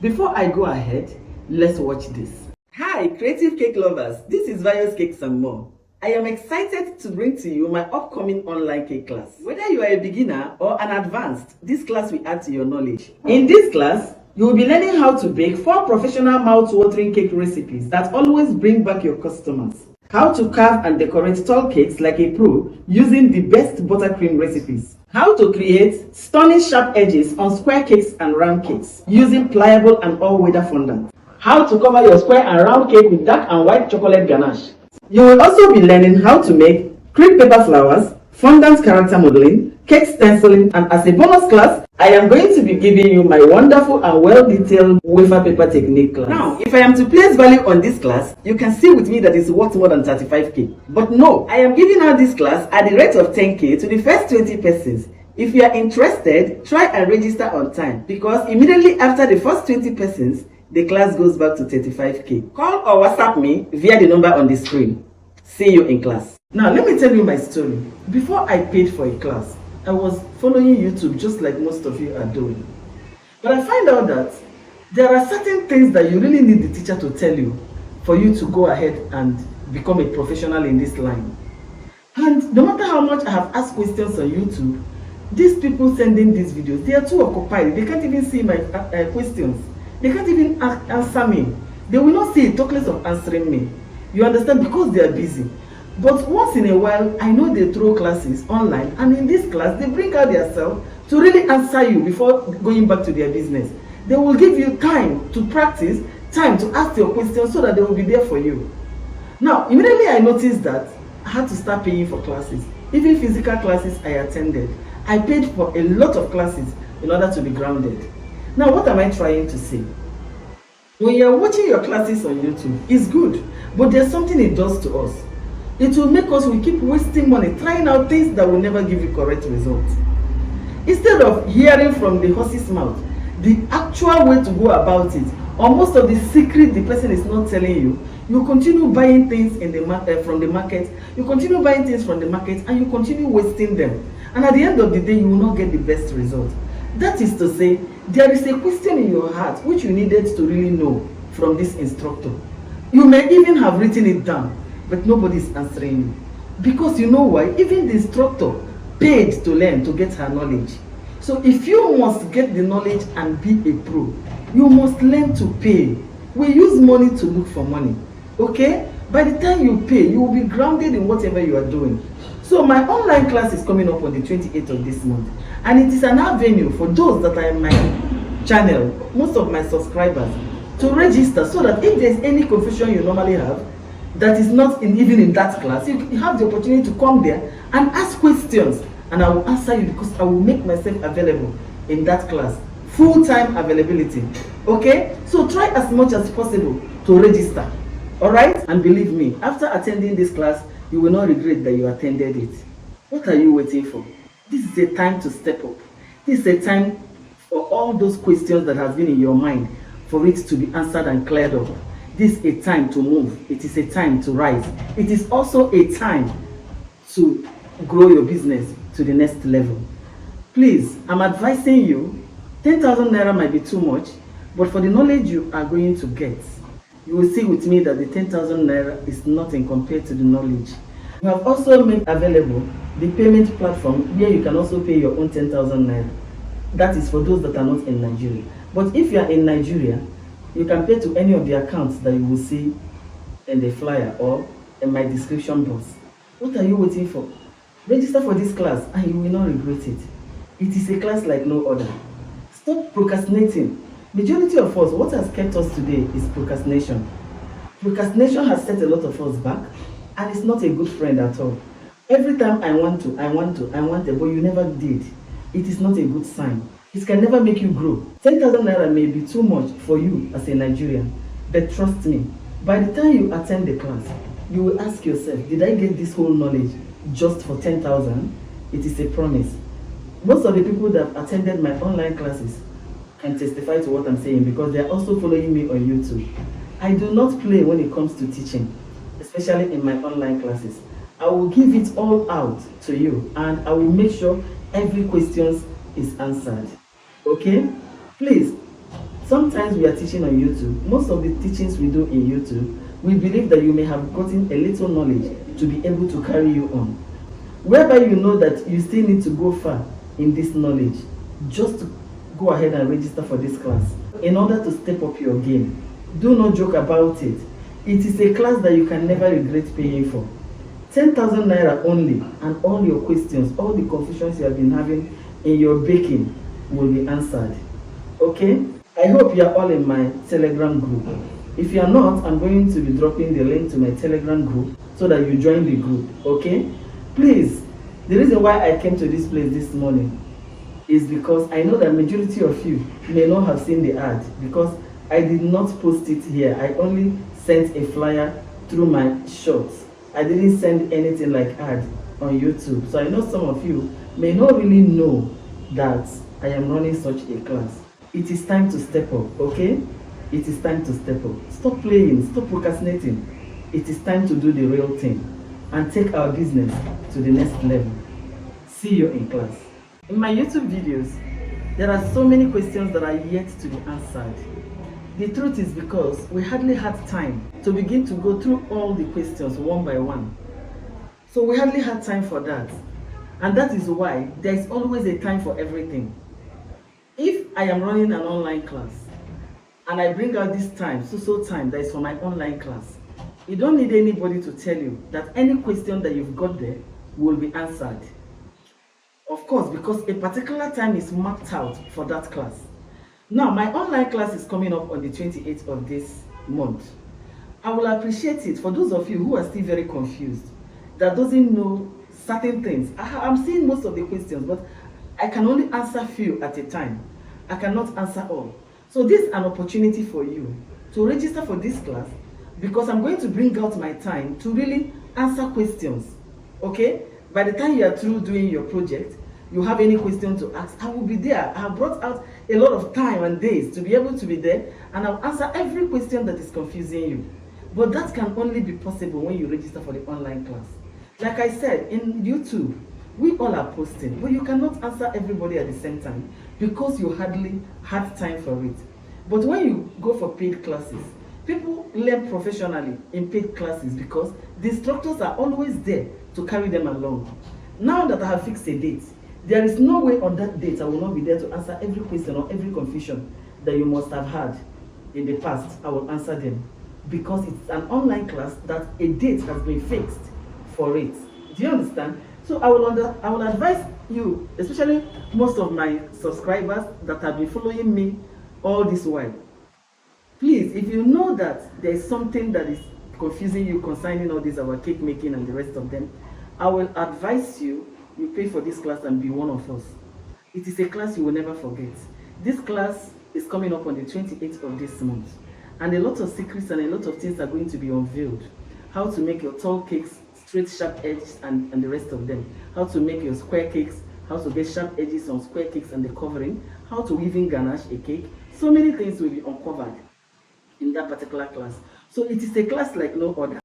Before I go ahead, let's watch this. Hi, creative cake lovers. This is Vios Cakes and More. I am excited to bring to you my upcoming online cake class. Whether you are a beginner or an advanced, this class will add to your knowledge. In this class, you will be learning how to bake 4 professional mouth-watering cake recipes that always bring back your customers. How to carve and decorate tall cakes like a pro using the best buttercream recipes. How to create stunning sharp edges on square cakes and round cakes using pliable and all-weather fondant. How to cover your square and round cake with dark and white chocolate ganache. You will also be learning how to make crepe paper flowers, fondant character modeling, cake stenciling, and as a bonus class, I am going to be giving you my wonderful and well-detailed wafer paper technique class. Now, if I am to place value on this class, you can see with me that it's worth more than 35k. But no, I am giving out this class at the rate of 10k to the first 20 persons. If you are interested, try and register on time because immediately after the first 20 persons, the class goes back to 35k. Call or WhatsApp me via the number on the screen. See you in class. Now, let me tell you my story. Before I paid for a class, I was following YouTube just like most of you are doing. But I find out that there are certain things that you really need the teacher to tell you for you to go ahead and become a professional in this line. And no matter how much I have asked questions on YouTube, these people sending these videos, they are too occupied. They can't even see my questions. They can't even answer me. They will not see it, talk less of answering me. You understand? Because they are busy. But once in a while, I know they throw classes online, and in this class, they bring out themselves to really answer you before going back to their business. They will give you time to practice, time to ask your questions so that they will be there for you. Now, immediately I noticed that I had to start paying for classes. Even physical classes I attended, I paid for a lot of classes in order to be grounded. Now, what am I trying to say? When you're watching your classes on YouTube, it's good, but there's something it does to us. It will make us, we keep wasting money trying out things that will never give you correct results. Instead of hearing from the horse's mouth the actual way to go about it, or most of the secret the person is not telling you, you continue buying things in the from the market, you continue buying things from the market, and you continue wasting them. And at the end of the day, you will not get the best result. That is to say, there is a question in your heart which you needed to really know from this instructor. You may even have written it down, but nobody is answering you. Because you know why? Even the instructor paid to learn to get her knowledge. So if you must get the knowledge and be a pro, you must learn to pay. We use money to look for money. Okay? By the time you pay, you will be grounded in whatever you are doing. So my online class is coming up on the 28th of this month. And it is an avenue for those that are in my channel, most of my subscribers, to register so that if there's any confusion you normally have, that is not even in that class, you have the opportunity to come there and ask questions, and I will answer you because I will make myself available in that class. Full-time availability. Okay? So try as much as possible to register. Alright? And believe me, after attending this class, you will not regret that you attended it. What are you waiting for? This is a time to step up. This is a time for all those questions that have been in your mind for it to be answered and cleared up. This is a time to move. It is a time to rise. It is also a time to grow your business to the next level. Please, I'm advising you, 10,000 naira might be too much, but for the knowledge you are going to get, you will see with me that the 10,000 naira is nothing compared to the knowledge. We have also made available the payment platform where you can also pay your own 10,000 naira. That is for those that are not in Nigeria. But if you are in Nigeria, you can pay to any of the accounts that you will see in the flyer or in my description box. What are you waiting for? Register for this class and you will not regret it. It is a class like no other. Stop procrastinating. Majority of us, what has kept us today is procrastination. Procrastination has set a lot of us back, and it's not a good friend at all. Every time I want to, but you never did. It is not a good sign. It can never make you grow. 10,000 naira may be too much for you as a Nigerian, but trust me, by the time you attend the class, you will ask yourself, did I get this whole knowledge just for 10,000? It is a promise. Most of the people that have attended my online classes can testify to what I'm saying because they are also following me on YouTube. I do not play when it comes to teaching, especially in my online classes. I will give it all out to you and I will make sure every question is answered. Okay? Please, Sometimes we are teaching on YouTube. Most of the teachings we do in YouTube, we believe that you may have gotten a little knowledge to be able to carry you on. Whereby you know that you still need to go far in this knowledge, just go ahead and register for this class in order to step up your game. Do not joke about it. It is a class that you can never regret paying for. 10,000 naira only, and all your questions, all the confusions you have been having in your baking will be answered. Okay? I hope you are all in my Telegram group. If you are not, I'm going to be dropping the link to my Telegram group so that you join the group. Okay? Please, the reason why I came to this place this morning is because I know that majority of you may not have seen the ad, because I did not post it here. I only sent a flyer through my shorts. I didn't send anything like ad on YouTube. So I know some of you may not really know that I am running such a class. It is time to step up, okay? It is time to step up. Stop playing, stop procrastinating. It is time to do the real thing and take our business to the next level. See you in class. In my YouTube videos, there are so many questions that are yet to be answered. The truth is because we hardly had time to begin to go through all the questions one by one. So we hardly had time for that. And that is why there is always a time for everything. If I am running an online class and I bring out this time, so time that is for my online class, you don't need anybody to tell you that any question that you've got there will be answered. Of course, because a particular time is marked out for that class. Now, my online class is coming up on the 28th of this month. I will appreciate it for those of you who are still very confused, that doesn't know certain things. I'm seeing most of the questions, but I can only answer few at a time. I cannot answer all. So this is an opportunity for you to register for this class, because I'm going to bring out my time to really answer questions. Okay? By the time you are through doing your project, you have any question to ask, I will be there. I have brought out a lot of time and days to be able to be there, and I'll answer every question that is confusing you. But that can only be possible when you register for the online class. Like I said, in YouTube, we all are posting, but you cannot answer everybody at the same time because you hardly had time for it. But when you go for paid classes, people learn professionally in paid classes because the instructors are always there to carry them along. Now that I have fixed a date, there is no way on that date I will not be there to answer every question or every confusion that you must have had in the past. I will answer them because it's an online class that a date has been fixed for it. Do you understand? So I will advise you, especially most of my subscribers that have been following me all this while. Please, if you know that there is something that is confusing you concerning all this, our cake making and the rest of them, I will advise you pay for this class and be one of us. It is a class you will never forget. This class is coming up on the 28th of this month, and a lot of secrets and a lot of things are going to be unveiled. How to make your tall cakes straight, sharp edges and the rest of them. How to make your square cakes, how to get sharp edges on square cakes and the covering, how to even ganache a cake. So many things will be uncovered in that particular class. So it is a class like no other.